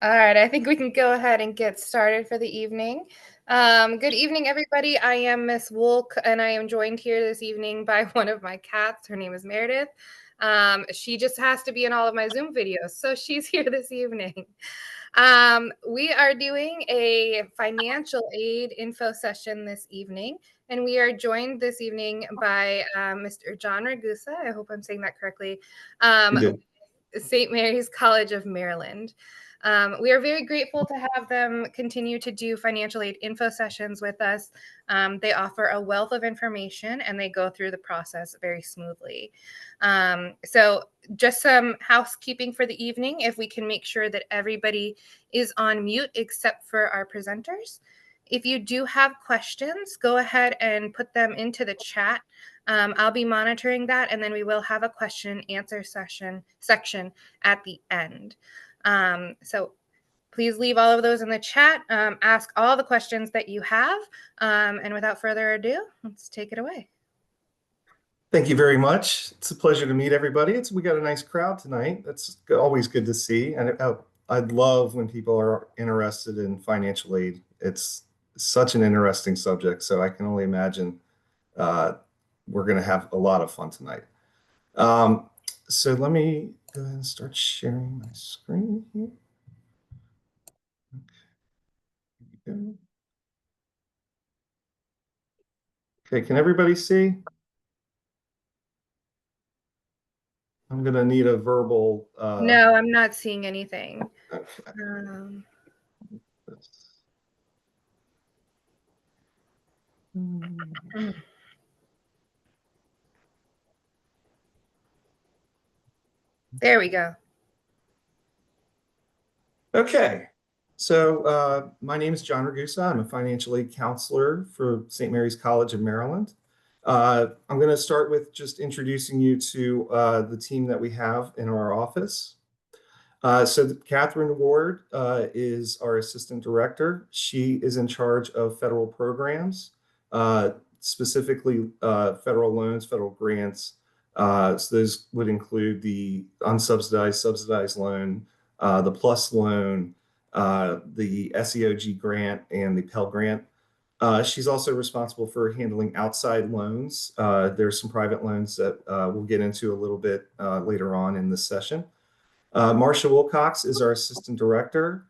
All right, I think we can go ahead and get started for the evening. Good evening, everybody. I am Miss Woolk, and I am joined here this evening by one of my cats. Her name is Meredith. She just has to be in all of my Zoom videos, so she's here this evening. We are doing a financial aid info session this evening, and we are joined this evening by Mr. John Ragusa. I hope I'm saying that correctly. St. Mary's College of Maryland. We are very grateful to have them continue to do financial aid info sessions with us. They offer a wealth of information and they go through the process very smoothly. So just some housekeeping for the evening, if we can make sure that everybody is on mute except for our presenters. If you do have questions, go ahead and put them into the chat. I'll be monitoring that, and then we will have a question and answer section at the end. So please leave all of those in the chat. Ask all the questions that you have. And without further ado, let's take it away. Thank you very much. It's a pleasure to meet everybody. We got a nice crowd tonight. That's always good to see. And I'd love when people are interested in financial aid. It's such an interesting subject. So I can only imagine we're going to have a lot of fun tonight. So let me go ahead and start sharing my screen here. Okay. Okay, can everybody see? I'm going to need a verbal. No, I'm not seeing anything. Okay. There we go. Okay. So my name is John Ragusa. I'm a financial aid counselor for St. Mary's College of Maryland. I'm going to start with just introducing you to the team that we have in our office. So Catherine Ward is our assistant director. She is in charge of federal programs, specifically federal loans, federal grants. So those would include the unsubsidized, subsidized loan, the PLUS loan, the SEOG grant, and the Pell Grant. She's also responsible for handling outside loans. There's some private loans that we'll get into a little bit later on in this session. Marcia Wilcox is our assistant director.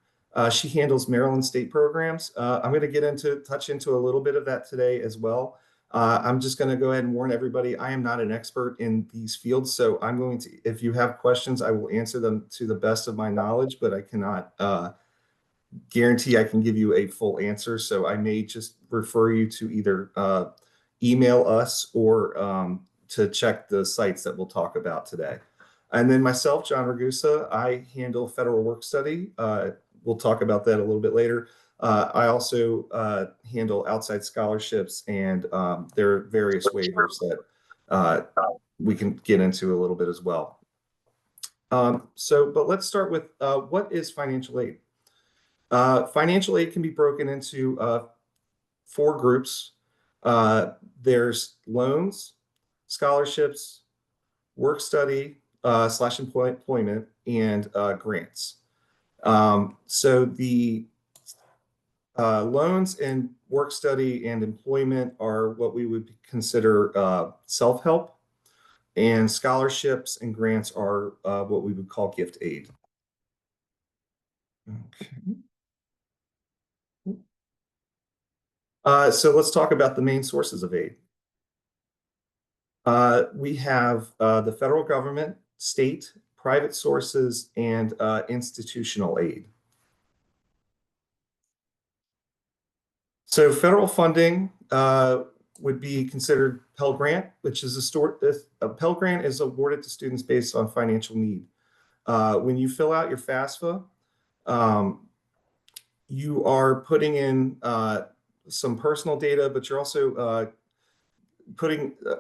She handles Maryland state programs. I'm going to touch into a little bit of that today as well. I'm just going to go ahead and warn everybody, I am not an expert in these fields, so I'm going to, if you have questions, I will answer them to the best of my knowledge, but I cannot guarantee I can give you a full answer. So I may just refer you to either email us or to check the sites that we'll talk about today. And then myself, John Ragusa, I handle federal work study. We'll talk about that a little bit later. I also handle outside scholarships, and there are various waivers that we can get into a little bit as well. But let's start with what is financial aid? Financial aid can be broken into 4 groups. There's loans, scholarships, work study, / employment, and grants. So the loans and work study and employment are what we would consider self-help, and scholarships and grants are what we would call gift aid. Okay. So let's talk about the main sources of aid. We have the federal government, state, private sources, and institutional aid. So federal funding would be considered Pell Grant, which is a Pell Grant is awarded to students based on financial need. When you fill out your FAFSA, you are putting in some personal data, but you're also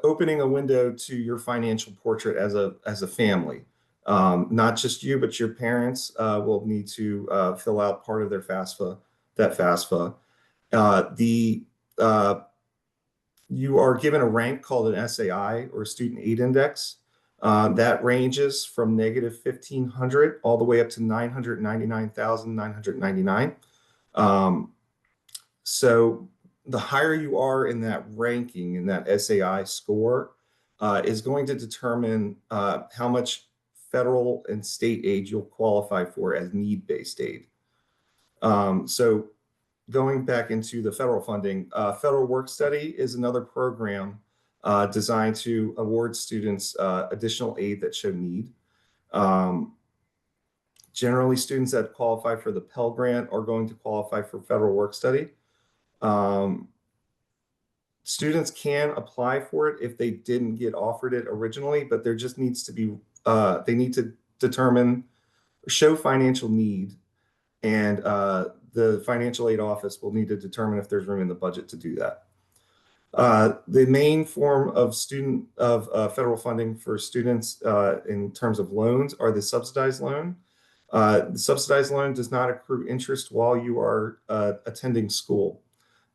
opening a window to your financial portrait as a family. Not just you, but your parents will need to fill out part of their FAFSA, that FAFSA. You are given a rank called an SAI, or Student Aid Index. That ranges from negative 1,500 all the way up to 999,999. So the higher you are in that ranking, in that SAI score, is going to determine how much federal and state aid you'll qualify for as need-based aid. So going back into the federal funding, federal work study is another program designed to award students additional aid that show need. Um, Generally, students that qualify for the Pell Grant are going to qualify for federal work study. Um, Students can apply for it if they didn't get offered it originally, but there just needs to be, they need to determine, show financial need, and the financial aid office will need to determine if there's room in the budget to do that. The main form of federal funding for students in terms of loans are the subsidized loan. The subsidized loan does not accrue interest while you are attending school.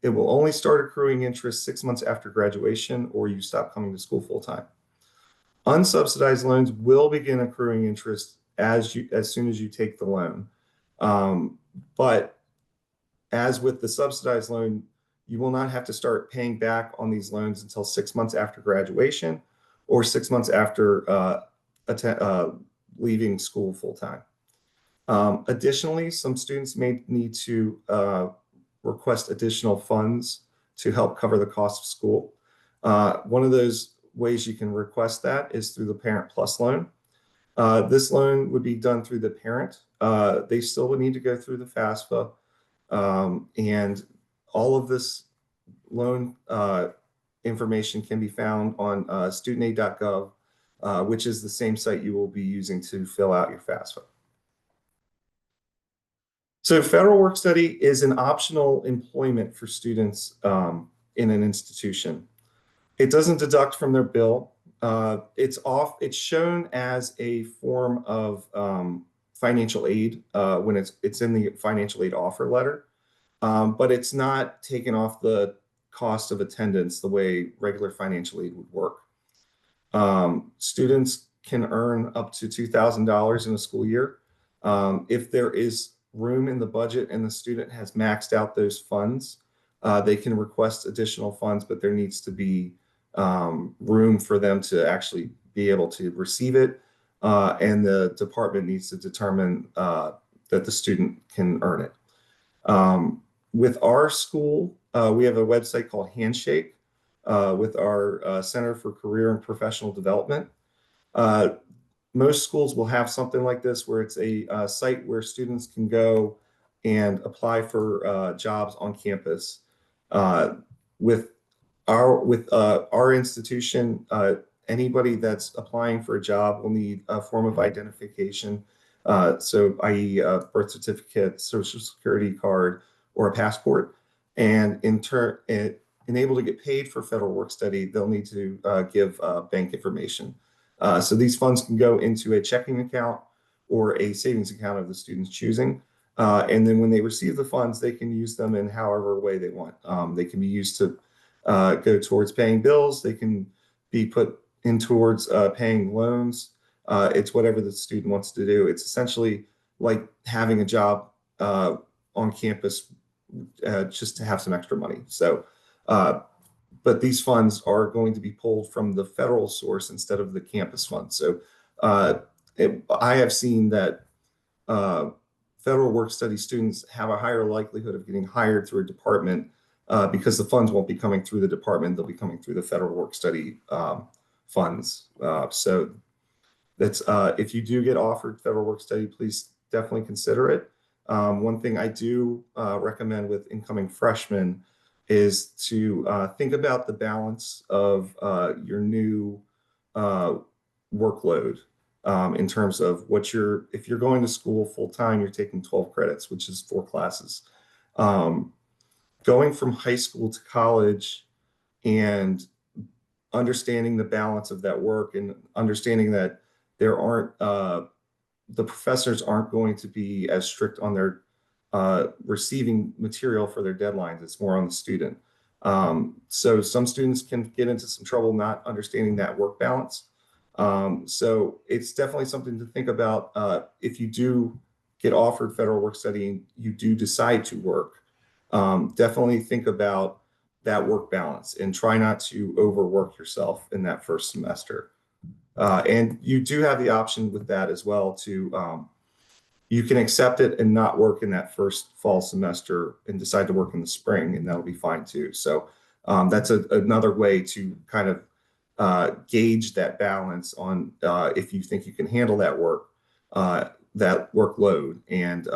It will only start accruing interest 6 months after graduation or you stop coming to school full time. Unsubsidized loans will begin accruing interest as soon as you take the loan. But as with the subsidized loan, you will not have to start paying back on these loans until 6 months after graduation or 6 months after leaving school full time. Additionally, some students may need to request additional funds to help cover the cost of school. One of those ways you can request that is through the Parent Plus loan. This loan would be done through the parent. They still would need to go through the FAFSA. And all of this loan information can be found on studentaid.gov, which is the same site you will be using to fill out your FAFSA. So federal work study is an optional employment for students in an institution. It doesn't deduct from their bill. It's shown as a form of financial aid when it's in the financial aid offer letter, but it's not taken off the cost of attendance the way regular financial aid would work. Students can earn up to $2,000 in a school year. If there is room in the budget and the student has maxed out those funds, they can request additional funds, but there needs to be room for them to actually be able to receive it. And the department needs to determine that the student can earn it. With our school, we have a website called Handshake with our Center for Career and Professional Development. Most schools will have something like this where it's a site where students can go and apply for jobs on campus. With our institution, anybody that's applying for a job will need a form of identification, so i.e. a birth certificate, social security card, or a passport. And in turn, able to get paid for federal work study, they'll need to give bank information. So these funds can go into a checking account or a savings account of the student's choosing. And then when they receive the funds, they can use them in however way they want. They can be used to go towards paying bills. They can be put in towards paying loans. It's whatever the student wants to do. It's essentially like having a job on campus just to have some extra money. So, but these funds are going to be pulled from the federal source instead of the campus funds. So I have seen that federal work study students have a higher likelihood of getting hired through a department because the funds won't be coming through the department. They'll be coming through the federal work study funds. So that's if you do get offered federal work study, please definitely consider it. One thing I do recommend with incoming freshmen is to think about the balance of your new workload in terms of if you're going to school full time, you're taking 12 credits, which is 4 classes. Going from high school to college and understanding the balance of that work and understanding that there aren't, the professors aren't going to be as strict on their receiving material for their deadlines. It's more on the student. So some students can get into some trouble not understanding that work balance. So it's definitely something to think about if you do get offered federal work study and you do decide to work. Definitely think about that work balance and try not to overwork yourself in that first semester. And you do have the option with that as well to you can accept it and not work in that first fall semester and decide to work in the spring, and that'll be fine too. So that's another way to kind of gauge that balance on if you think you can handle that workload, and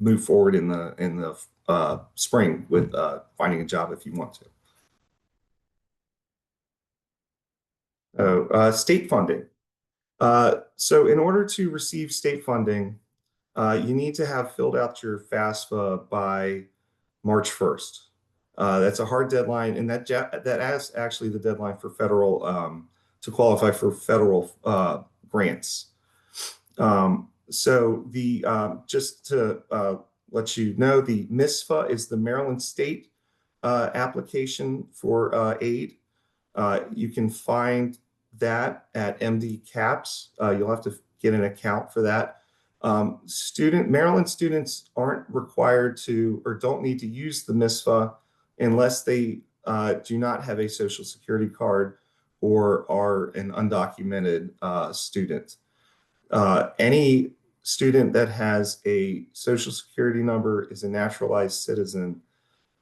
move forward in the spring with finding a job if you want to. State funding. So in order to receive state funding, you need to have filled out your FAFSA by March 1st. That's a hard deadline, and that is actually the deadline for federal to qualify for federal grants. So the just to let you know, the MISFA is the Maryland State application for aid. You can find that at MD CAPS. You'll have to get an account for that. Maryland students aren't required to or don't need to use the MISFA unless they do not have a social security card or are an undocumented student. Any student that has a social security number, is a naturalized citizen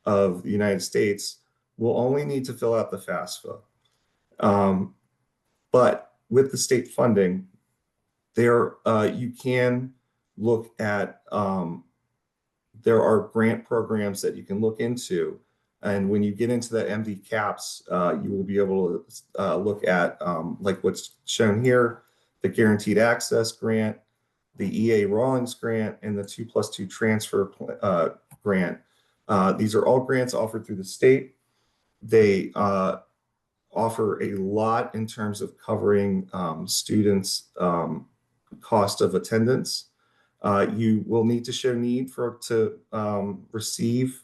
of the United States, will only need to fill out the FAFSA. But with the state funding, you can look at there are grant programs that you can look into, and when you get into the MD CAPS, you will be able to look at like what's shown here, the Guaranteed Access Grant, the EA Rawlings Grant, and the 2+2 Transfer Grant. These are all grants offered through the state. They offer a lot in terms of covering students' cost of attendance. You will need to show need to receive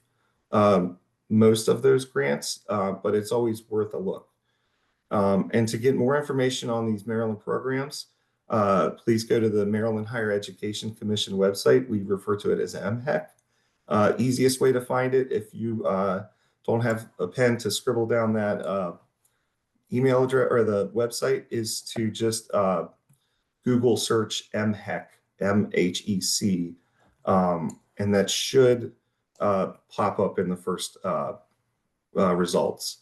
most of those grants, but it's always worth a look. And to get more information on these Maryland programs, please go to the Maryland Higher Education Commission website. We refer to it as MHEC. Easiest way to find it, if you don't have a pen to scribble down that email address or the website, is to just Google search MHEC, MHEC, and that should pop up in the first results.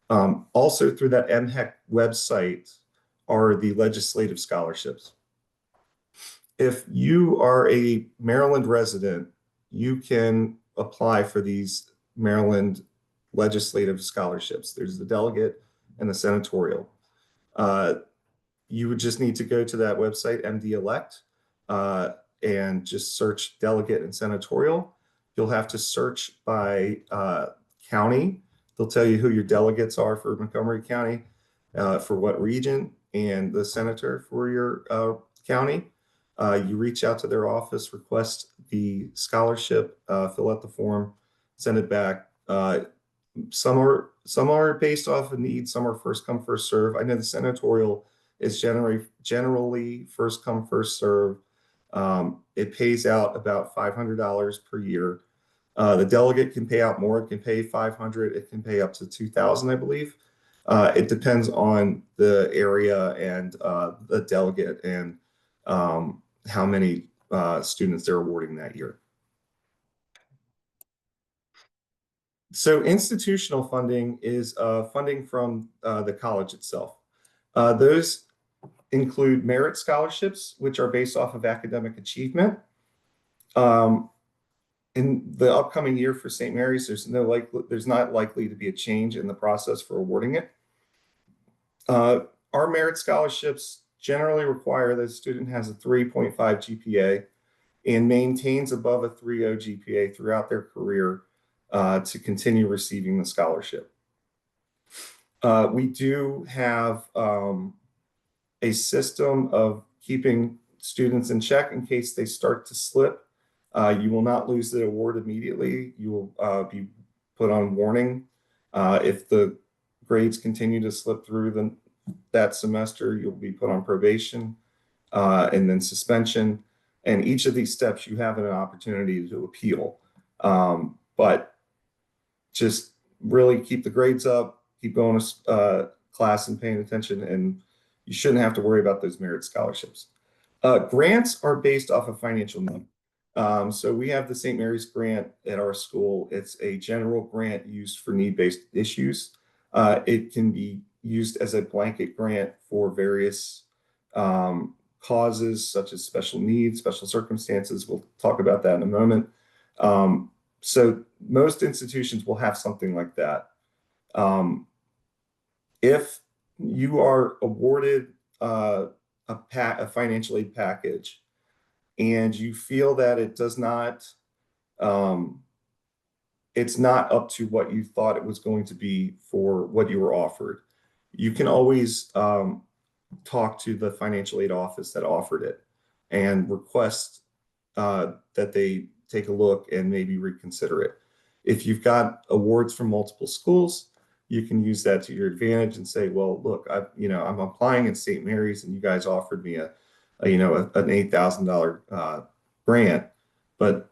Also through that MHEC website are the legislative scholarships. If you are a Maryland resident, you can apply for these Maryland legislative scholarships. There's the delegate and the senatorial. You would just need to go to that website, MD Elect, and just search delegate and senatorial. You'll have to search by county. They'll tell you who your delegates are for Montgomery County, for what region, and the senator for your county. You reach out to their office, request the scholarship, fill out the form, send it back. Some are based off of need, some are first come, first serve. I know the senatorial is generally first come, first serve. It pays out about $500 per year. The delegate can pay out more. It can pay $500. It can pay up to $2,000, I believe. It depends on the area and the delegate and how many students they're awarding that year. So institutional funding is funding from the college itself. Those include merit scholarships, which are based off of academic achievement. In the upcoming year for St. Mary's, there's not likely to be a change in the process for awarding it. Our merit scholarships generally require that a student has a 3.5 GPA and maintains above a 3.0 GPA throughout their career to continue receiving the scholarship. We do have a system of keeping students in check in case they start to slip. You will not lose the award immediately. You will be put on warning if the grades continue to slip through that semester, you'll be put on probation and then suspension. And each of these steps, you have an opportunity to appeal. But just really keep the grades up, keep going to class and paying attention, and you shouldn't have to worry about those merit scholarships. Grants are based off of financial need. So we have the St. Mary's grant at our school. It's a general grant used for need-based issues. It can be used as a blanket grant for various causes such as special needs, special circumstances. We'll talk about that in a moment. So most institutions will have something like that. If you are awarded a financial aid package and you feel that it's not up to what you thought it was going to be for what you were offered, you can always talk to the financial aid office that offered it and request that they take a look and maybe reconsider it. If you've got awards from multiple schools, you can use that to your advantage and say, well, look, I'm applying at St. Mary's and you guys offered me an $8,000 grant, but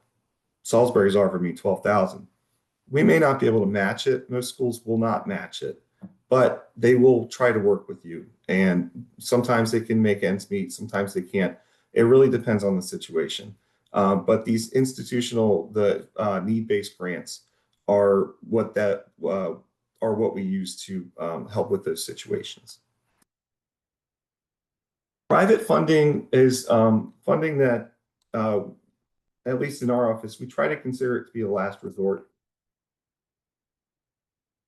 Salisbury's offered me $12,000. We may not be able to match it. Most schools will not match it, but they will try to work with you. And sometimes they can make ends meet, sometimes they can't. It really depends on the situation. But these need-based grants are what we use to help with those situations. Private funding is funding that, at least in our office, we try to consider it to be a last resort.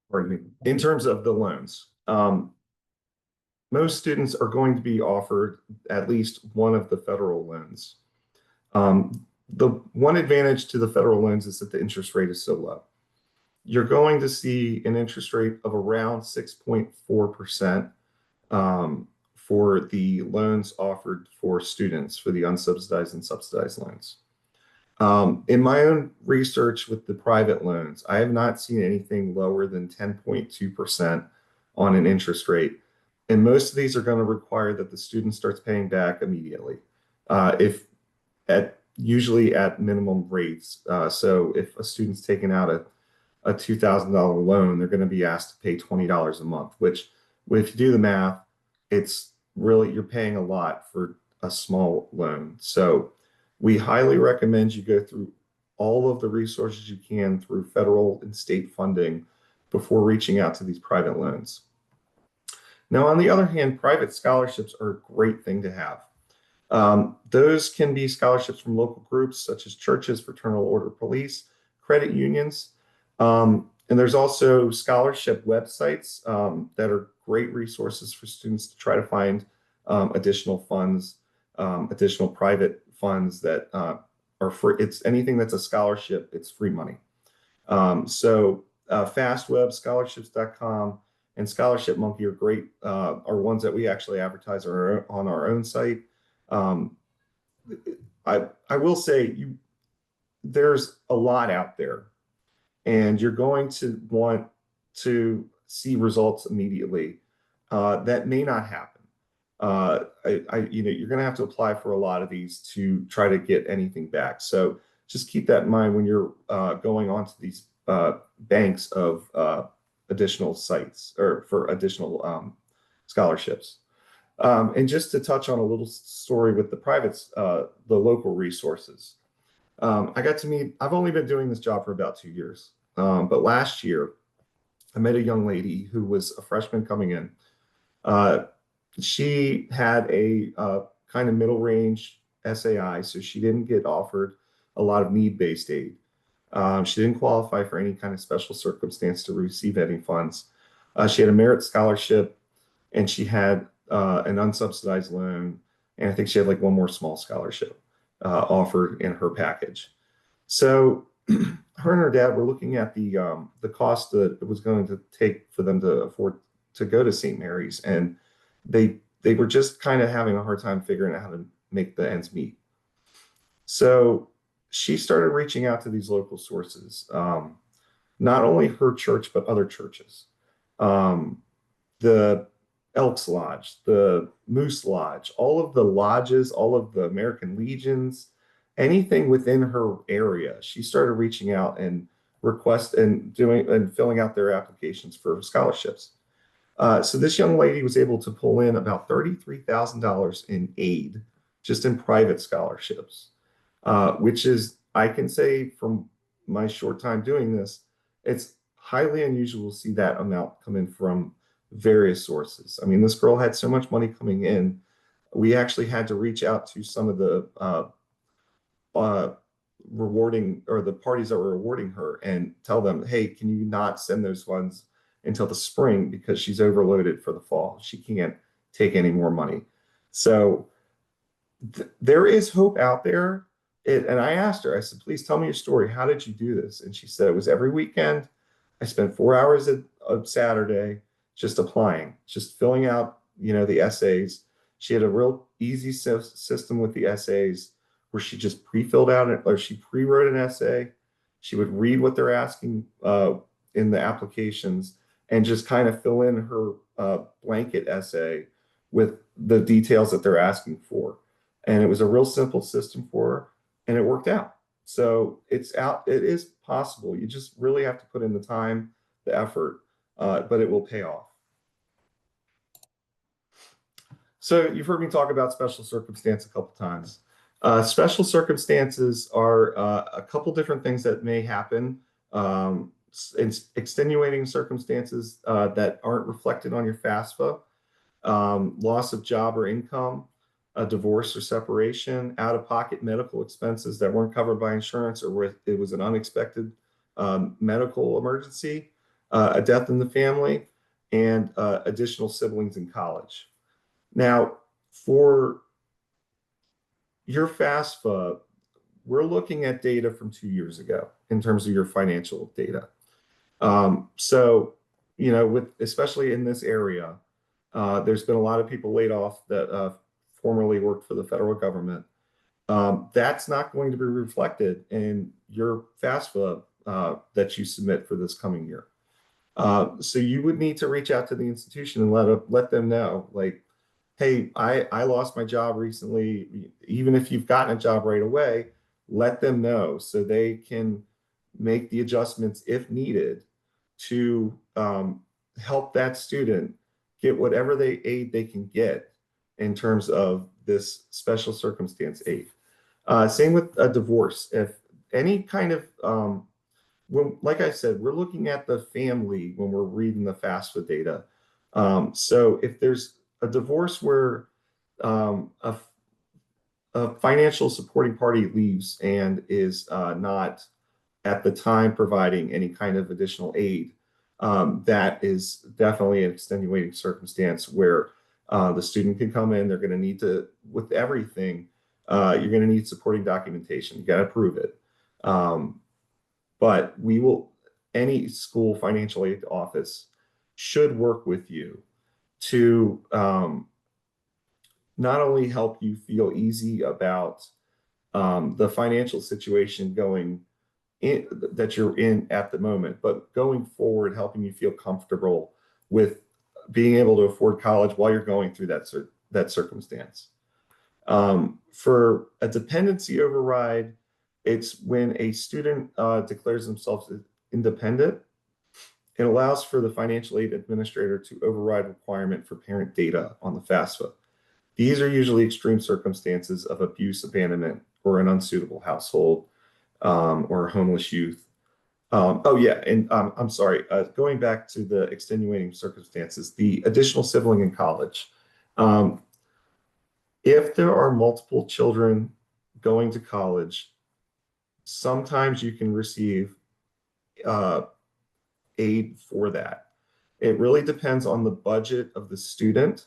Pardon me. In terms of the loans, most students are going to be offered at least one of the federal loans. The one advantage to the federal loans is that the interest rate is so low. You're going to see an interest rate of around 6.4% for the loans offered for students for the unsubsidized and subsidized loans. In my own research with the private loans, I have not seen anything lower than 10.2% on an interest rate. And most of these are going to require that the student starts paying back immediately, usually at minimum rates. So if a student's taking out a $2,000 loan, they're going to be asked to pay $20 a month, which if you do the math, it's really, you're paying a lot for a small loan. So we highly recommend you go through all of the resources you can through federal and state funding before reaching out to these private loans. Now, on the other hand, private scholarships are a great thing to have. Those can be scholarships from local groups such as churches, fraternal order police, credit unions. And there's also scholarship websites that are great resources for students to try to find additional funds, additional private funds that are free. It's anything that's a scholarship, it's free money. FastWebScholarships.com and Scholarship Monkey are great, are ones that we actually advertise on our own site. I will say there's a lot out there, and you're going to want to see results immediately. That may not happen. You're going to have to apply for a lot of these to try to get anything back. So just keep that in mind when you're going onto these banks of additional sites or for additional scholarships. And just to touch on a little story with the privates, the local resources. I've only been doing this job for about 2 years. But last year, I met a young lady who was a freshman coming in. She had a kind of middle range SAI, so she didn't get offered a lot of need-based aid. She didn't qualify for any kind of special circumstance to receive any funds. She had a merit scholarship, and she had an unsubsidized loan, and I think she had like one more small scholarship offered in her package. So her and her dad were looking at the cost that it was going to take for them to afford to go to St. Mary's, and they were just kind of having a hard time figuring out how to make the ends meet. So she started reaching out to these local sources, not only her church but other churches. The Elks Lodge, the Moose Lodge, all of the lodges, all of the American Legions, anything within her area. She started reaching out and request and doing and filling out their applications for scholarships. So this young lady was able to pull in about $33,000 in aid, just in private scholarships, which is, I can say from my short time doing this, it's highly unusual to see that amount come in from various sources. I mean, this girl had so much money coming in, we actually had to reach out to some of the uh, rewarding or the parties that were rewarding her and tell them, hey, can you not send those funds until the spring because she's overloaded for the fall. She can't take any more money. So there is hope out there. And I asked her, I said, please tell me your story. How did you do this? And she said, it was every weekend. I spent 4 hours of Saturday just applying, just filling out, the essays. She had a real easy system with the essays where she just pre-filled out it, or she pre-wrote an essay. She would read what they're asking in the applications and just kind of fill in her blanket essay with the details that they're asking for. And it was a real simple system for her, and it worked out. So it's out. It is possible. You just really have to put in the time, the effort, but it will pay off. So you've heard me talk about special circumstance a couple times. Special circumstances are a couple different things that may happen. Extenuating circumstances that aren't reflected on your FAFSA, loss of job or income, a divorce or separation, out-of-pocket medical expenses that weren't covered by insurance, or where it was an unexpected medical emergency, a death in the family, and additional siblings in college. Now, for your FAFSA, we're looking at data from 2 years ago in terms of your financial data. So, with especially in this area, there's been a lot of people laid off that formerly worked for the federal government. That's not going to be reflected in your FAFSA that you submit for this coming year. So you would need to reach out to the institution and let them know, like, hey, I lost my job recently. Even if you've gotten a job right away, let them know so they can make the adjustments if needed to help that student get whatever aid they can get in terms of this special circumstance aid. Same with a divorce. If any kind of, like I said, we're looking at the family when we're reading the FAFSA data. So if there's a divorce where a financial supporting party leaves and is not at the time providing any kind of additional aid, that is definitely an extenuating circumstance where the student can come in. They're going to need to, with everything, you're going to need supporting documentation. You got to prove it. But any school financial aid office should work with you to not only help you feel easy about the financial situation that you're in at the moment, but going forward, helping you feel comfortable with being able to afford college while you're going through that circumstance. For a dependency override, it's when a student declares themselves independent. It allows for the financial aid administrator to override requirement for parent data on the FAFSA. These are usually extreme circumstances of abuse, abandonment, or an unsuitable household, or homeless youth. Oh yeah, and I'm sorry, going back to the extenuating circumstances, the additional sibling in college. If there are multiple children going to college, sometimes you can receive uh, aid for that. It really depends on the budget of the student,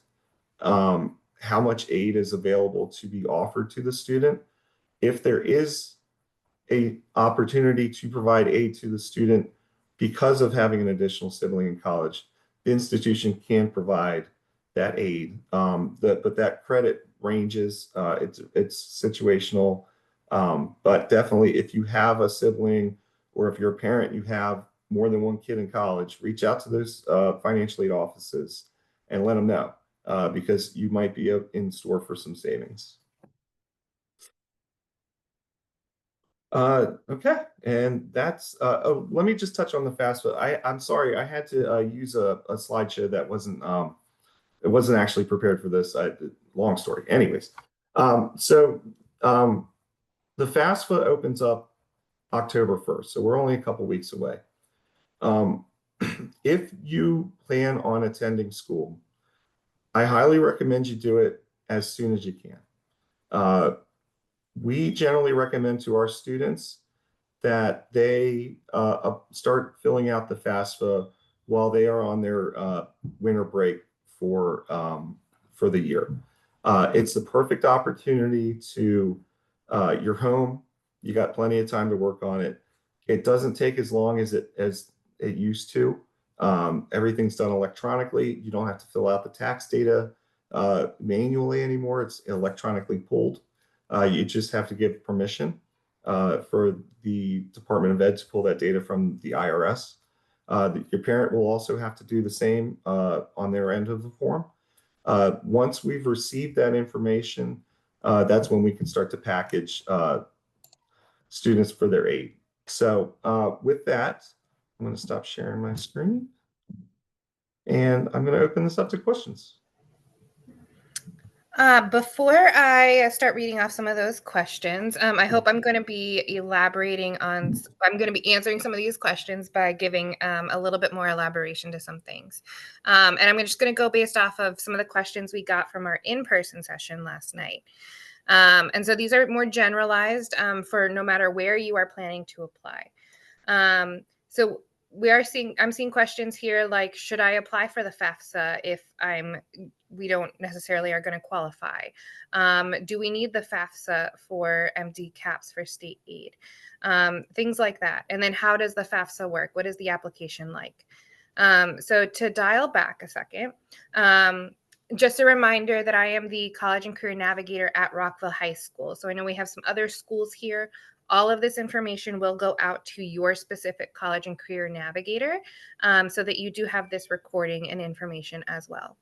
how much aid is available to be offered to the student. If there is a opportunity to provide aid to the student because of having an additional sibling in college, the institution can provide that aid. But that credit ranges. It's situational. But definitely, if you have a sibling or if you're a parent, you have more than one kid in college, reach out to those financial aid offices and let them know because you might be in store for some savings. Okay, and that's oh, let me just touch on the FAFSA. I'm sorry, I had to use a slideshow that wasn't it wasn't actually prepared for this. Long story. Anyways, so the FAFSA opens up October 1st, so we're only a couple weeks away. If you plan on attending school, I highly recommend you do it as soon as you can. We generally recommend to our students that they start filling out the FAFSA while they are on their winter break for the year. It's the perfect opportunity to you're home. You got plenty of time to work on it. It doesn't take as long as it used to. Everything's done electronically. You don't have to fill out the tax data manually anymore. It's electronically pulled. You just have to give permission for the Department of Ed to pull that data from the IRS. Your parent will also have to do the same on their end of the form. Once we've received that information, that's when we can start to package students for their aid. So with that, I'm going to stop sharing my screen. And I'm going to open this up to questions. Before I start reading off some of those questions, I hope I'm going to be elaborating on, I'm going to be answering some of these questions by giving a little bit more elaboration to some things. And I'm just going to go based off of some of the questions we got from our in-person session last night. And so these are more generalized for no matter where you are planning to apply. So I'm seeing questions here like, should I apply for the FAFSA if we don't necessarily are going to qualify? Do we need the FAFSA for MD caps for state aid? Things like that. And then how does the FAFSA work? What is the application like? So to dial back a second, just a reminder that I am the College and Career Navigator at Rockville High School. So I know we have some other schools here. All of this information will go out to your specific College and Career Navigator so that you do have this recording and information as well.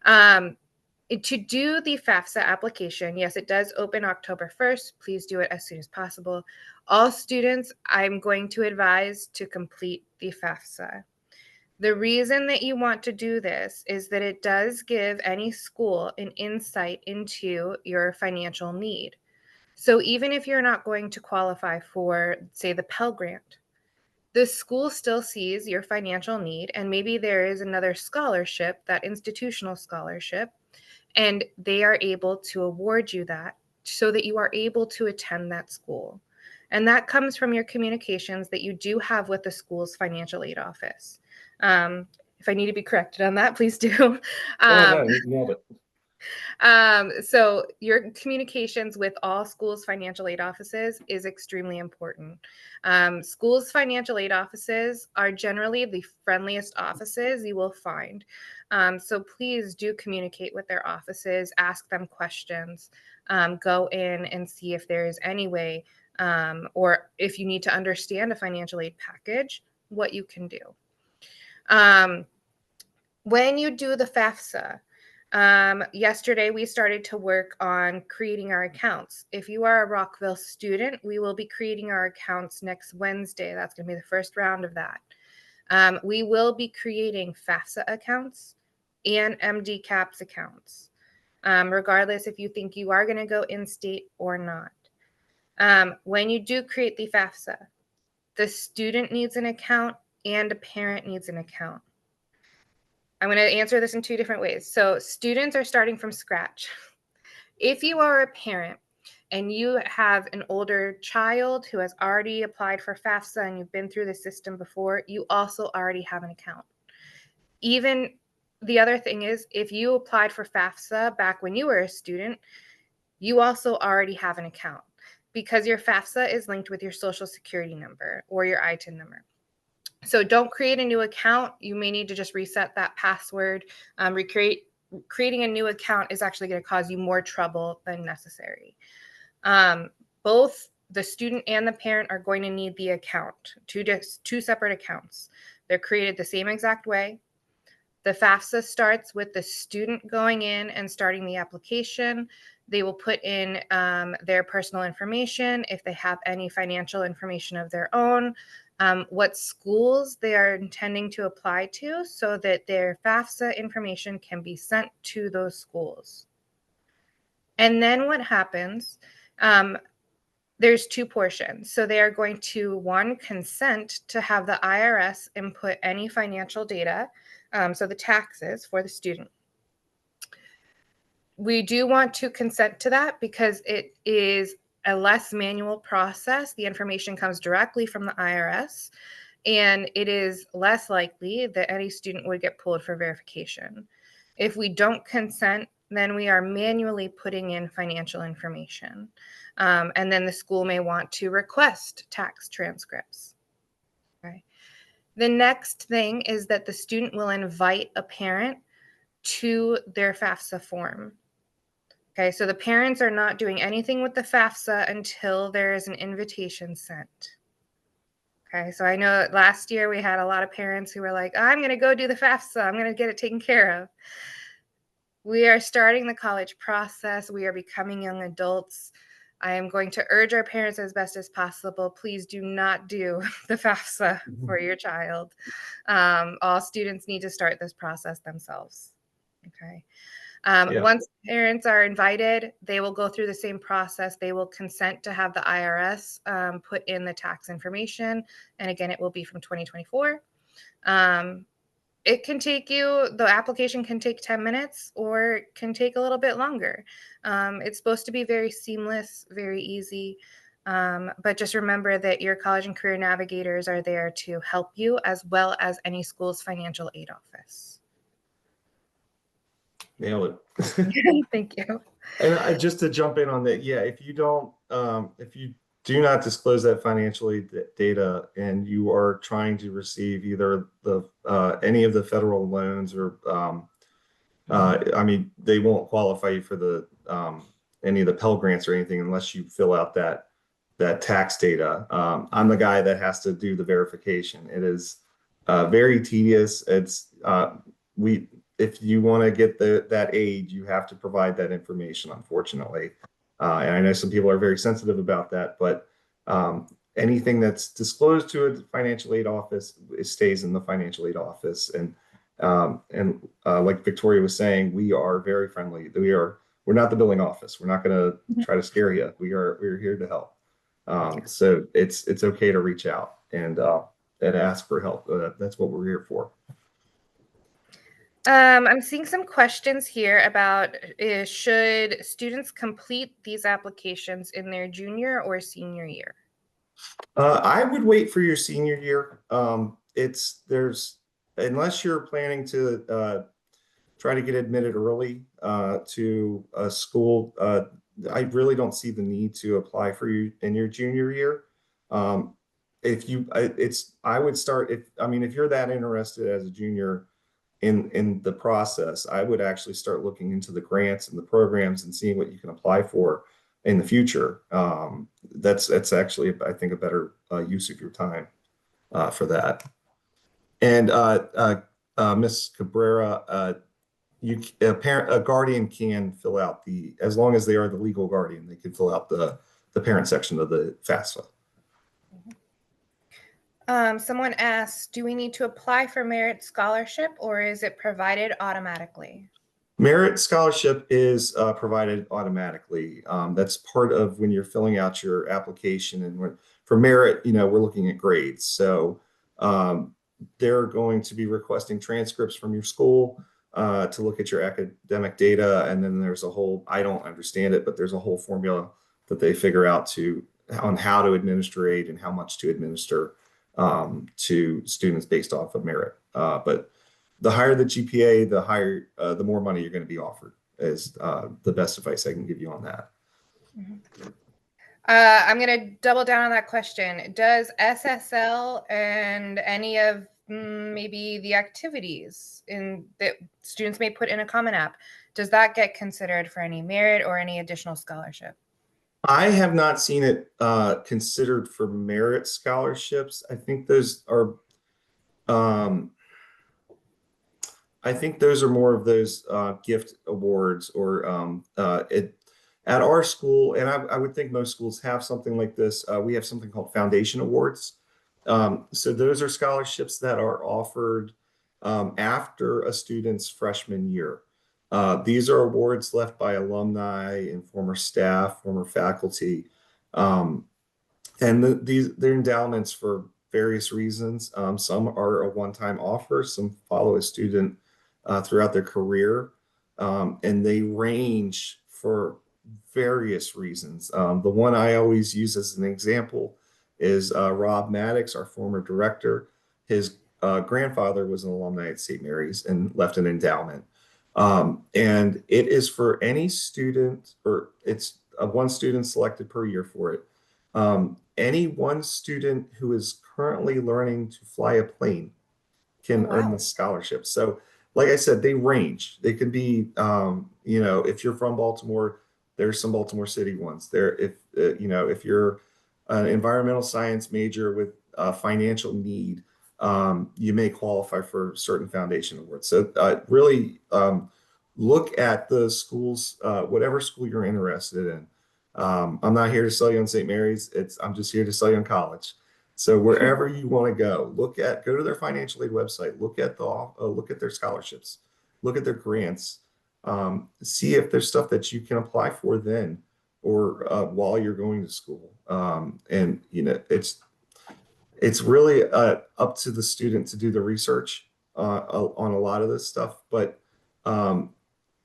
To do the FAFSA application, yes, it does open October 1st. Please do it as soon as possible. All students, I'm going to advise to complete the FAFSA. The reason that you want to do this is that it does give any school an insight into your financial need. So even if you're not going to qualify for, say, the Pell Grant, the school still sees your financial need, and maybe there is another scholarship, that institutional scholarship, and they are able to award you that so that you are able to attend that school. And that comes from your communications that you do have with the school's financial aid office. If I need to be corrected on that, please do. No, you nailed it. So your communications with all schools' financial aid offices is extremely important. Schools' financial aid offices are generally the friendliest offices you will find. So please do communicate with their offices, ask them questions, go in and see if there is any way, or if you need to understand a financial aid package, what you can do. When you do the FAFSA, yesterday we started to work on creating our accounts. If you are a Rockville student, we will be creating our accounts next Wednesday. That's going to be the first round of that. We will be creating FAFSA accounts and MD caps accounts, regardless if you think you are going to go in-state or not. When you do create the FAFSA, the student needs an account and a parent needs an account. I'm going to answer this in two different ways. So students are starting from scratch. If you are a parent and you have an older child who has already applied for FAFSA and you've been through the system before, you also already have an account. Even the other thing is, if you applied for FAFSA back when you were a student, you also already have an account because your FAFSA is linked with your social security number or your ITIN number. So don't create a new account. You may need to just reset that password. Creating a new account is actually going to cause you more trouble than necessary. Both the student and the parent are going to need the account, two separate accounts. They're created the same exact way. The FAFSA starts with the student going in and starting the application. They will put in their personal information, if they have any financial information of their own, what schools they are intending to apply to, so that their FAFSA information can be sent to those schools. And then what happens, there's two portions. So they are going to, one, consent to have the IRS input any financial data, so the taxes for the student. We do want to consent to that because it is a less manual process. The information comes directly from the IRS, and it is less likely that any student would get pulled for verification. If we don't consent, then we are manually putting in financial information. And then the school may want to request tax transcripts. Okay. The next thing is that the student will invite a parent to their FAFSA form. Okay, so the parents are not doing anything with the FAFSA until there is an invitation sent. Okay, so I know last year we had a lot of parents who were like, I'm going to go do the FAFSA. I'm going to get it taken care of. We are starting the college process. We are becoming young adults. I am going to urge our parents as best as possible, please do not do the FAFSA for your child. All students need to start this process themselves. Okay. Once parents are invited, they will go through the same process. They will consent to have the IRS put in the tax information. And again, it will be from 2024. It can take you, the application can take 10 minutes or it can take a little bit longer. It's supposed to be very seamless, very easy. But just remember that your college and career navigators are there to help you, as well as any school's financial aid office. Nailed it. Thank you. And just to jump in on that, yeah, if you do not disclose that financial aid data and you are trying to receive either any of the federal loans or I mean, they won't qualify you for the any of the Pell Grants or anything unless you fill out that tax data. I'm the guy that has to do the verification. It is very tedious. It's if you want to get that aid, you have to provide that information, unfortunately. And I know some people are very sensitive about that, but anything that's disclosed to a financial aid office, it stays in the financial aid office. And like Victoria was saying, we are very friendly. We're not the billing office. We're not going to try to scare you. We're here to help. So it's okay to reach out and ask for help. That's what we're here for. I'm seeing some questions here about should students complete these applications in their junior or senior year? I would wait for your senior year. Unless you're planning to try to get admitted early to a school, I really don't see the need to apply for you in your junior year. I would start if you're that interested as a junior in the process, I would actually start looking into the grants and the programs and seeing what you can apply for in the future. That's actually, I think, a better use of your time for that. And Ms. Cabrera, a guardian can fill out as long as they are the legal guardian, they can fill out the parent section of the FAFSA. Someone asked, do we need to apply for merit scholarship or is it provided automatically? Merit scholarship is provided automatically. That's part of when you're filling out your application. And for merit, we're looking at grades. So they're going to be requesting transcripts from your school to look at your academic data. And then there's I don't understand it, but there's a whole formula that they figure out on how to administer aid and how much to administer to students based off of merit. But the higher the GPA, the more money you're going to be offered is the best advice I can give you on that. Mm-hmm. I'm going to double down on that question. Does SSL and any of maybe the activities that students may put in a Common App, does that get considered for any merit or any additional scholarship? I have not seen it considered for merit scholarships. I think those are, I think those are more of those gift awards or at our school, and I would think most schools have something like this. We have something called foundation awards. So those are scholarships that are offered after a student's freshman year. These are awards left by alumni and former staff, former faculty. Um, and they're endowments for various reasons. Some are a one-time offer, some follow a student throughout their career, and they range for various reasons. The one I always use as an example is Rob Maddox, our former director. His grandfather was an alumni at St. Mary's and left an endowment. And it is for any student, or it's one student selected per year for it. Any one student who is currently learning to fly a plane Oh, can earn the wow. scholarship. So, like I said, they range. They could be, if you're from Baltimore, there's some Baltimore City ones. There, if you're an environmental science major with financial need, you may qualify for certain foundation awards. So, really look at the schools, whatever school you're interested in. I'm not here to sell you on St. Mary's. I'm just here to sell you on college. So wherever you want to go to their financial aid website, look at their scholarships, look at their grants, see if there's stuff that you can apply for then or while you're going to school. And it's really up to the student to do the research on a lot of this stuff, but um,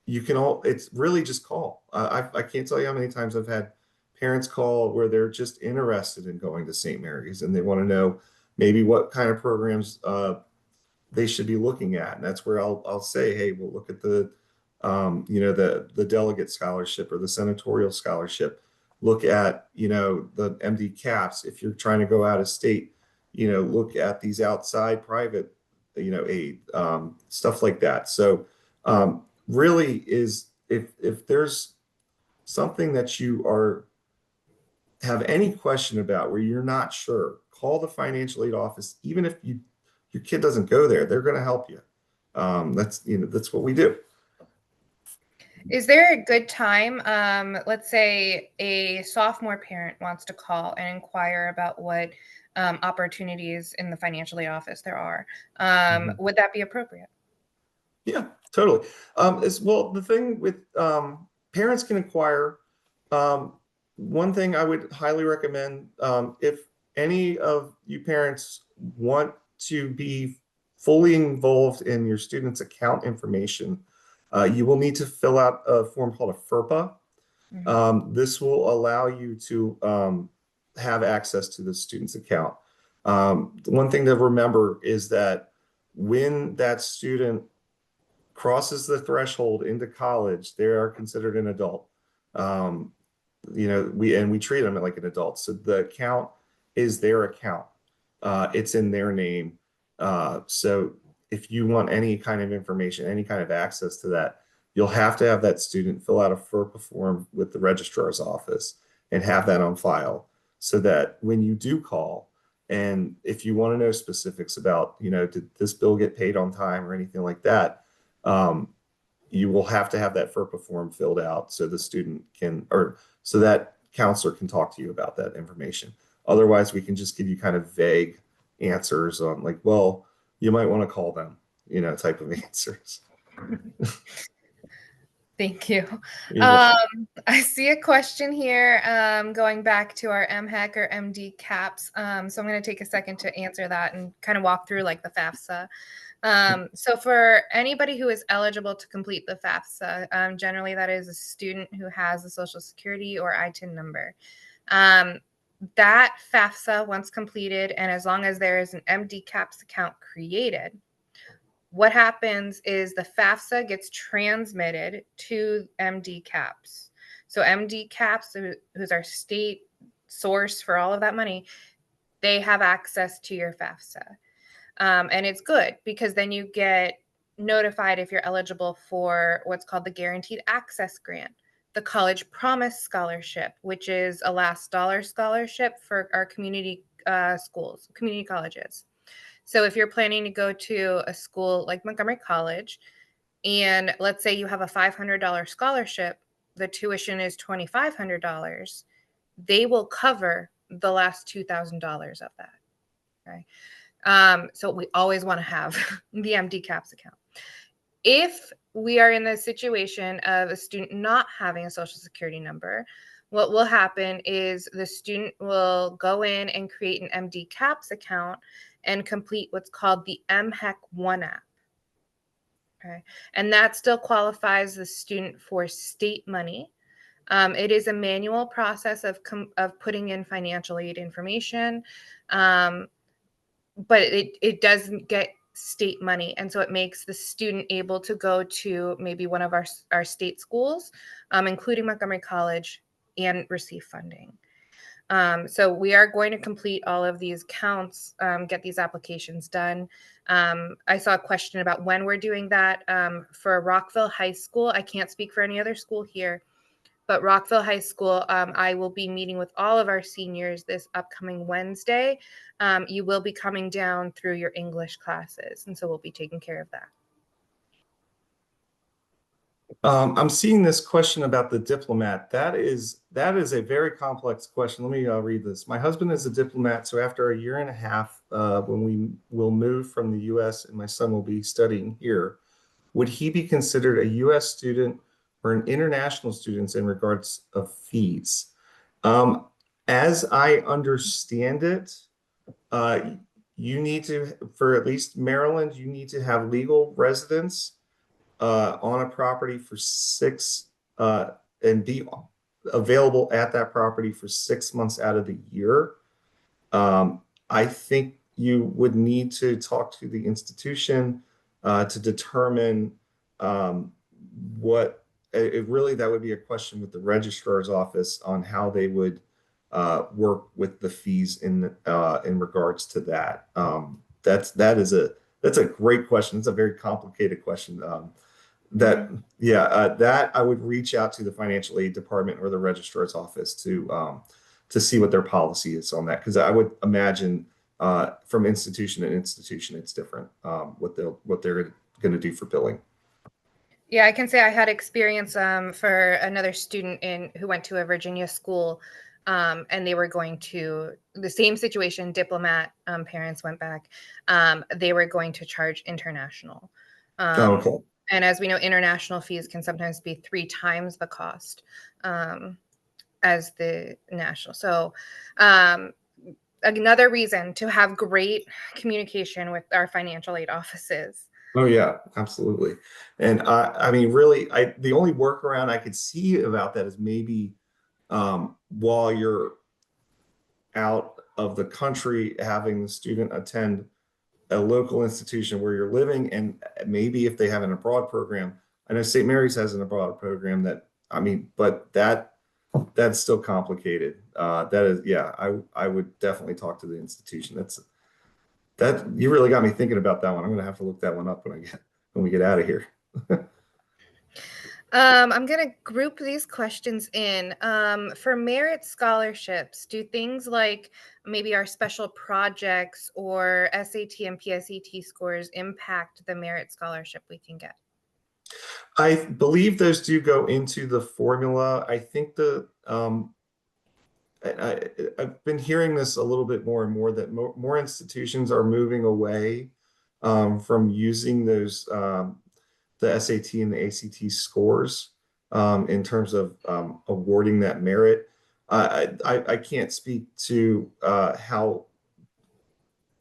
it's really just call. I can't tell you how many times I've had parents call where they're just interested in going to St. Mary's and they want to know maybe what kind of programs they should be looking at. And that's where I'll say, hey, we'll look at the delegate scholarship or the senatorial scholarship. Look at, the MD caps. If you're trying to go out of state, look at these outside private, aid, stuff like that. So really is if there's something that you are have any question about where you're not sure, call the financial aid office. Even if your kid doesn't go there, they're going to help you. That's what we do. Is there a good time? Let's say a sophomore parent wants to call and inquire about what opportunities in the financial aid office there are. Mhm. Would that be appropriate? Yeah, totally. As well, the thing with parents can inquire. Um, One thing I would highly recommend, if any of you parents want to be fully involved in your student's account information, you will need to fill out a form called a FERPA. Mhm. This will allow you to have access to the student's account. One thing to remember is that when that student crosses the threshold into college, they are considered an adult. Um, we treat them like an adult. So the account is their account. It's in their name. So if you want any kind of information, any kind of access to that, you'll have to have that student fill out a FERPA form with the registrar's office and have that on file so that when you do call, and if you want to know specifics about, did this bill get paid on time or anything like that, um, you will have to have that FERPA form filled out so the student can, or so that counselor can talk to you about that information. Otherwise, we can just give you kind of vague answers on like, well, you might want to call them, type of answers. Thank you. You're welcome. I see a question here going back to our MHEC or MD caps. So I'm going to take a second to answer that and kind of walk through like the FAFSA. So for anybody who is eligible to complete the FAFSA, generally that is a student who has a social security or ITIN number. That FAFSA, once completed, and as long as there is an MD caps account created, what happens is the FAFSA gets transmitted to MD caps. So MD caps, who's our state source for all of that money, they have access to your FAFSA. And it's good because then you get notified if you're eligible for what's called the Guaranteed Access Grant, the College Promise Scholarship, which is a last dollar scholarship for our community community colleges. So if you're planning to go to a school like Montgomery College, and let's say you have a $500 scholarship, the tuition is $2,500, they will cover the last $2,000 of that. Okay. So we always want to have the MDCAPS account. If we are in the situation of a student not having a social security number, what will happen is the student will go in and create an MDCAPS account and complete what's called the MHEC One app. Okay. And that still qualifies the student for state money. It is a manual process of putting in financial aid information, but it doesn't get state money. And so it makes the student able to go to maybe one of our state schools, including Montgomery College, and receive funding. So we are going to complete all of these counts, get these applications done. I saw a question about when we're doing that. For Rockville High School, I can't speak for any other school here, but Rockville High School, I will be meeting with all of our seniors this upcoming Wednesday. You will be coming down through your English classes, and so we'll be taking care of that. I'm seeing this question about the diplomat. That is a very complex question. Let me read this. My husband is a diplomat, so after a year and a half, when we will move from the U.S. and my son will be studying here, would he be considered a U.S. student or an international student in regards of fees? As I understand it, you need to, for at least Maryland, you need to have legal residence on a property for and be available at that property for 6 months out of the year. I think you would need to talk to the institution to determine what really that would be a question with the registrar's office on how they would work with the fees in regards to that. That's a great question. It's a very complicated question. That I would reach out to the financial aid department or the registrar's office to see what their policy is on that, because I would imagine from institution to institution it's different what they're going to do for billing. Yeah, I can say I had experience for another student who went to a Virginia school, and they were going to the same situation. Diplomat parents went back. They were going to charge international. Okay. And as we know, international fees can sometimes be 3 times the cost as the national. So another reason to have great communication with our financial aid offices. Oh yeah, absolutely. And I mean, really, the only workaround I could see about that is maybe while you're out of the country, having the student attend a local institution where you're living, and maybe if they have an abroad program. I know St. Mary's has an abroad program that, I mean, but that's still complicated. That is, yeah, I would definitely talk to the institution. That you really got me thinking about that one. I'm gonna have to look that one up when we get out of here. I'm going to group these questions in. For merit scholarships, do things like maybe our special projects or SAT and PSAT scores impact the merit scholarship we can get? I believe those do go into the formula. I think I've been hearing this a little bit more and more that more institutions are moving away from using those the SAT and the ACT scores in terms of awarding that merit. I can't speak to how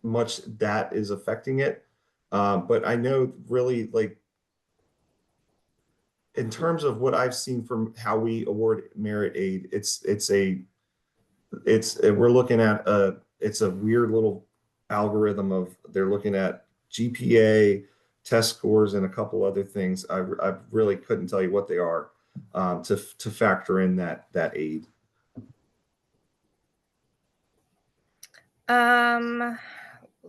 much that is affecting it, but I know really, like, in terms of what I've seen from how we award merit aid, we're looking at it's a weird little algorithm of they're looking at GPA, test scores, and a couple other things. I really couldn't tell you what they are to factor in that aid.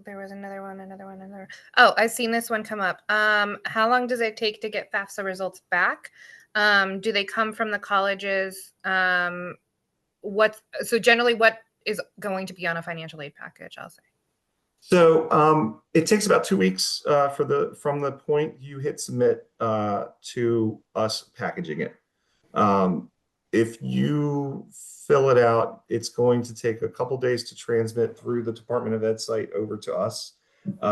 There was another one. Oh, I've seen this one come up. How long does it take to get FAFSA results back? Do they come from the colleges? So generally what is going to be on a financial aid package, I'll say? So it takes about 2 weeks from the point you hit submit to us packaging it. Um, if you fill it out, it's going to take a couple days to transmit through the Department of Ed site over to us.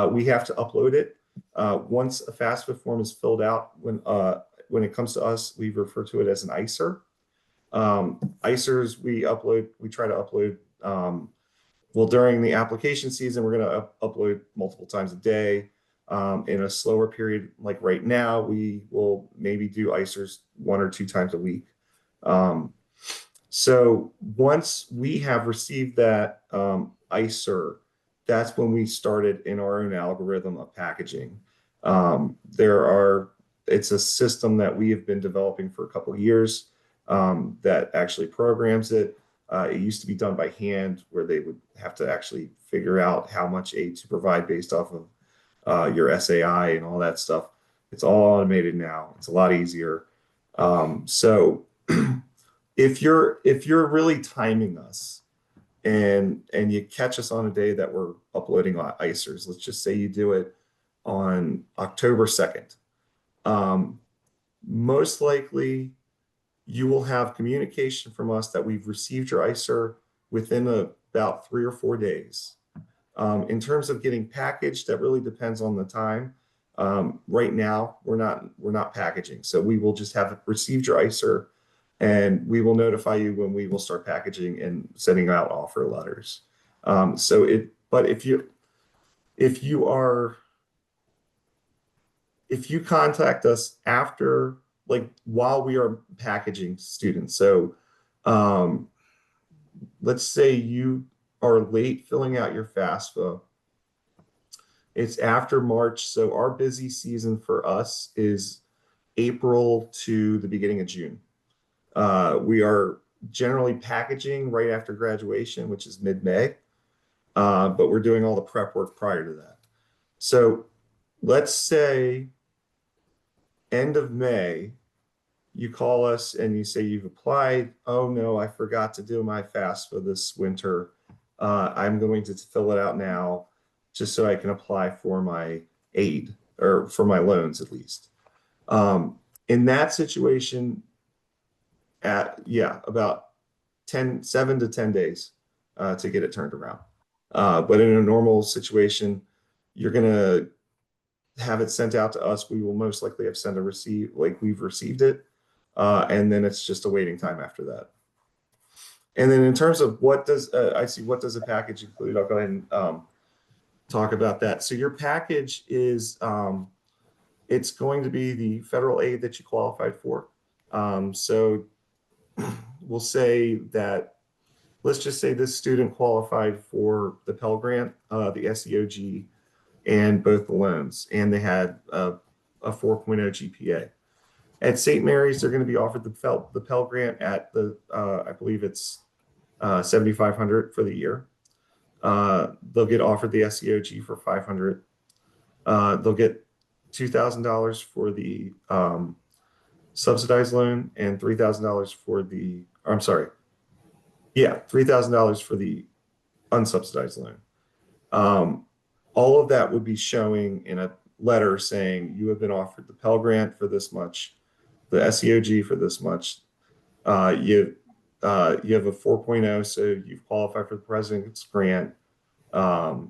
We have to upload it. Once a FAFSA form is filled out, when it comes to us, we refer to it as an ICER. ICERs we try to upload. Well, during the application season, we're going to upload multiple times a day. In a slower period, like right now, we will maybe do ICERs 1 or 2 times a week. Um, so once we have received that ICER, that's when we started in our own algorithm of packaging. It's a system that we have been developing for a couple of years that actually programs it. It used to be done by hand, where they would have to actually figure out how much aid to provide based off of your SAI and all that stuff. It's all automated now. It's a lot easier. So if you're really timing us and you catch us on a day that we're uploading ICERs, let's just say you do it on October 2nd. Most likely you will have communication from us that we've received your ICER within about 3 or 4 days. In terms of getting packaged, that really depends on the time. Right now, we're not packaging, so we will just have received your ICER, and we will notify you when we will start packaging and sending out offer letters. But if you are if you contact us after, like while we are packaging students, so um, let's say you are late filling out your FAFSA. It's after March, so our busy season for us is April to the beginning of June. We are generally packaging right after graduation, which is mid-May, but we're doing all the prep work prior to that. So let's say end of May, you call us and you say you've applied. Oh no, I forgot to do my FAFSA this winter. I'm going to fill it out now just so I can apply for my aid, or for my loans at least. In that situation, about 7 to 10 days to get it turned around. But in a normal situation, you're gonna have it sent out to us. We will most likely have sent a receipt, like we've received it, and then it's just a waiting time after that. And then in terms of what does a package include, I'll go ahead and talk about that. So your package is it's going to be the federal aid that you qualified for. So we'll say that, let's just say this student qualified for the Pell Grant, the SEOG, and both the loans, and they had a 4.0 GPA. At St. Mary's, they're going to be offered the Pell Grant at I believe it's 7,500 for the year. They'll get offered the SEOG for 500. They'll get $2,000 for the subsidized loan and $3,000 for the, I'm sorry, yeah, $3,000 for the unsubsidized loan. All of that would be showing in a letter saying you have been offered the Pell Grant for this much, the SEOG for this much. You have a 4.0, so you've qualified for the President's Grant,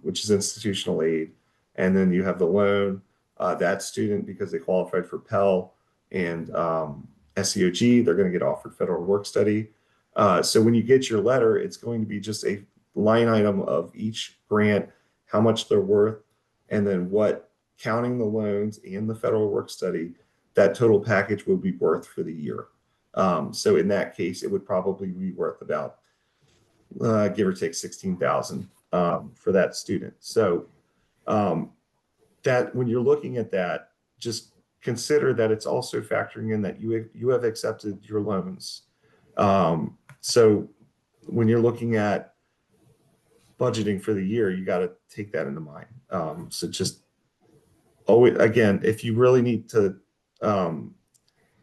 which is institutional aid, and then you have the loan. That student, because they qualified for Pell and SEOG, they're going to get offered federal work study. So when you get your letter, it's going to be just a line item of each grant, how much they're worth, and then what, counting the loans and the federal work study, that total package will be worth for the year. So in that case, it would probably be worth about give or take 16,000 for that student. So that when you're looking at that, just consider that it's also factoring in that you have accepted your loans. So when you're looking at budgeting for the year, you got to take that into mind. So just always, again, if you really need to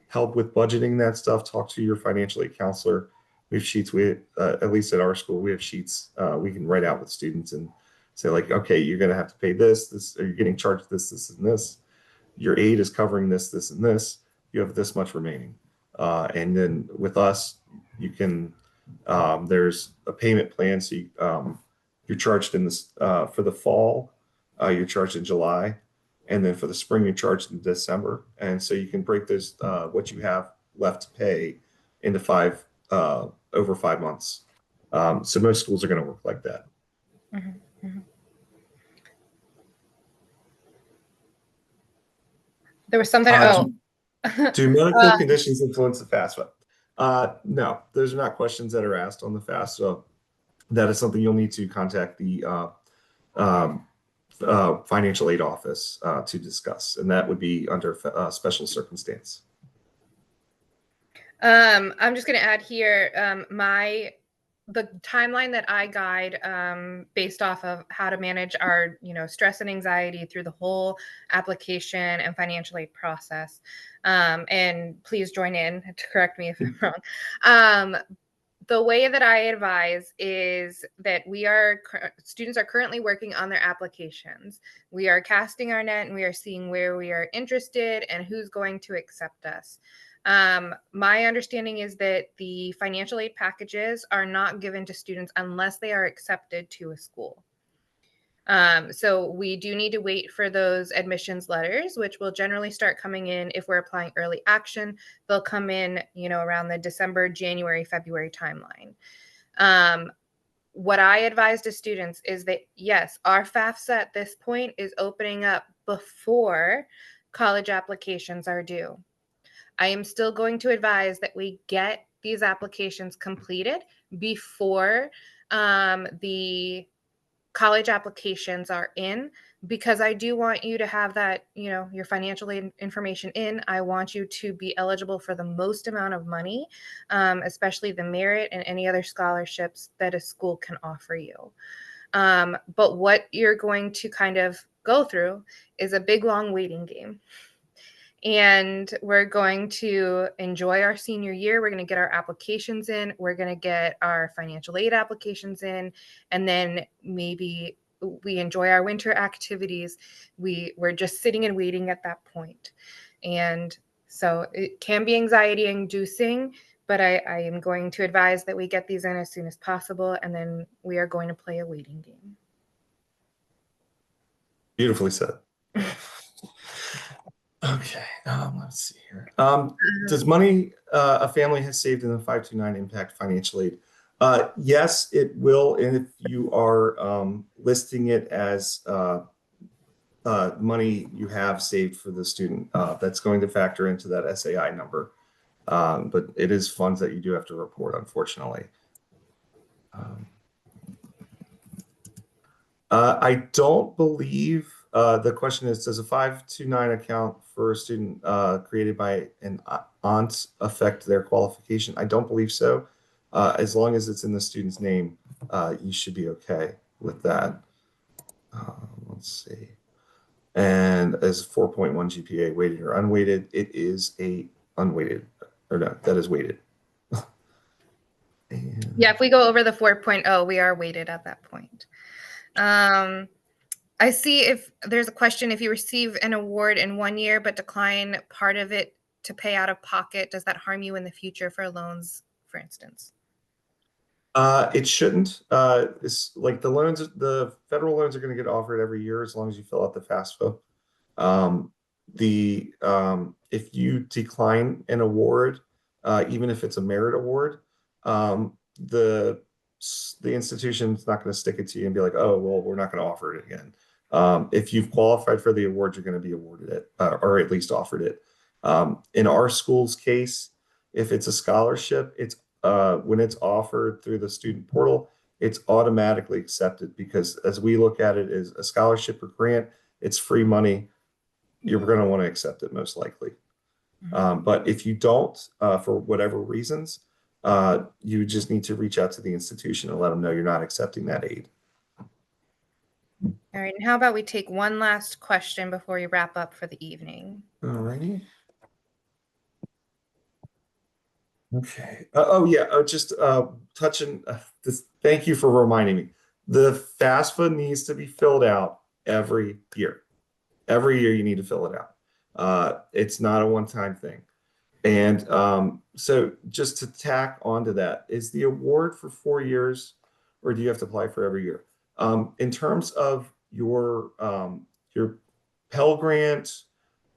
help with budgeting that stuff, talk to your financial aid counselor. We have sheets. At least at our school, we have sheets we can write out with students and say like, okay, you're going to have to pay this, or you're getting charged this, and this. Your aid is covering this, and this. You have this much remaining. And then with us, you can, there's a payment plan. So you're charged in this, for the fall, you're charged in July. And then for the spring, you're charged in December. And so you can break this, what you have left to pay into over 5 months. So most schools are going to work like that. Mhm, mhm. There was something. Uh, Oh, do, do medical uh, conditions influence the FAFSA? No, those are not questions that are asked on the FAFSA. That is something you'll need to contact the um, financial aid office to discuss, and that would be under special circumstance. I'm just going to add here the timeline that I guide based off of how to manage our stress and anxiety through the whole application and financial aid process. And please join in to correct me if I'm wrong. The way that I advise is that students are currently working on their applications. We are casting our net and we are seeing where we are interested and who's going to accept us. My understanding is that the financial aid packages are not given to students unless they are accepted to a school. So we do need to wait for those admissions letters, which will generally start coming in if we're applying early action. They'll come in, around the December, January, February timeline. What I advise to students is that, yes, our FAFSA at this point is opening up before college applications are due. I am still going to advise that we get these applications completed before the college applications are in, because I do want you to have that, your financial information in. I want you to be eligible for the most amount of money, especially the merit and any other scholarships that a school can offer you. But what you're going to kind of go through is a big, long waiting game. And we're going to enjoy our senior year. We're going to get our applications in. We're going to get our financial aid applications in. And then maybe we enjoy our winter activities. We're just sitting and waiting at that point. And so it can be anxiety inducing, but I am going to advise that we get these in as soon as possible. And then we are going to play a waiting game. Beautifully said. Okay, let's see here. Does money a family has saved in the 529 impact financial aid? Yes, it will. And if you are listing it as money you have saved for the student, that's going to factor into that SAI number. But it is funds that you do have to report, unfortunately. I don't believe the question is, does a 529 account for a student created by an aunt affect their qualification? I don't believe so. As long as it's in the student's name, you should be okay with that. Let's see. And as 4.1 GPA, weighted or unweighted, it is a unweighted, or no, that is weighted. Yeah, if we go over the 4.0, we are weighted at that point. I see if there's a question, if you receive an award in 1 year but decline part of it to pay out of pocket, does that harm you in the future for loans, for instance? It shouldn't. It's like the federal loans are going to get offered every year as long as you fill out the FAFSA. If you decline an award, even if it's a merit award, the the institution's not going to stick it to you and be like, oh, well, we're not going to offer it again. If you've qualified for the award, you're going to be awarded it, or at least offered it. In our school's case, if it's a scholarship, it's when it's offered through the student portal, it's automatically accepted, because as we look at it as a scholarship or grant, it's free money. You're going to want to accept it most likely. But if you don't, for whatever reasons, you just need to reach out to the institution and let them know you're not accepting that aid. All right, and how about we take one last question before we wrap up for the evening? All righty. Okay. Oh yeah. Just touching this. Thank you for reminding me. The FAFSA needs to be filled out every year. Every year you need to fill it out. It's not a one-time thing. And so just to tack onto that, is the award for 4 years, or do you have to apply for every year? In terms of your Pell Grant,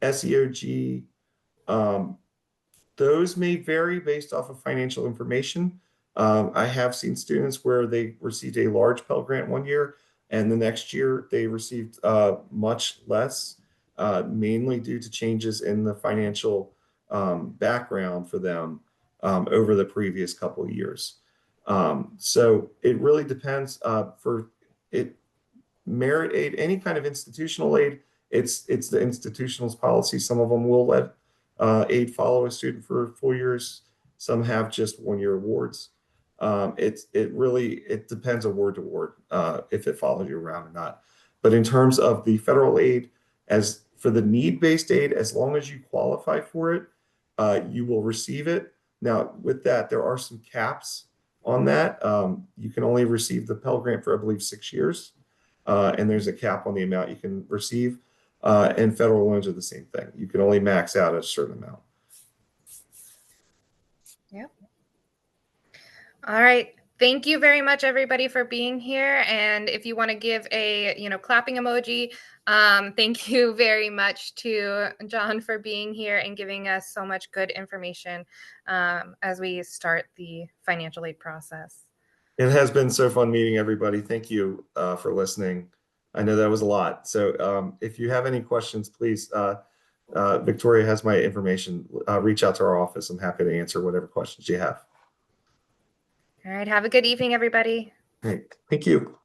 SEOG, um, those may vary based off of financial information. I have seen students where they received a large Pell Grant one year, and the next year they received much less, mainly due to changes in the financial background for them over the previous couple of years. So it really depends for it. Merit aid, any kind of institutional aid, it's the institutional's policy. Some of them will let aid follow a student for 4 years. Some have just 1 year awards. It depends award to award if it follows you around or not. But in terms of the federal aid, as for the need-based aid, as long as you qualify for it, you will receive it. Now, with that, there are some caps on that. You can only receive the Pell Grant for, I believe, 6 years, and there's a cap on the amount you can receive. And federal loans are the same thing. You can only max out a certain amount. Yep. All right. Thank you very much, everybody, for being here. And if you want to give a, clapping emoji, thank you very much to John for being here and giving us so much good information as we start the financial aid process. It has been so fun meeting everybody. Thank you for listening. I know that was a lot. So if you have any questions, please, Victoria has my information. Reach out to our office. I'm happy to answer whatever questions you have. All right. Have a good evening, everybody. Great. Thank you.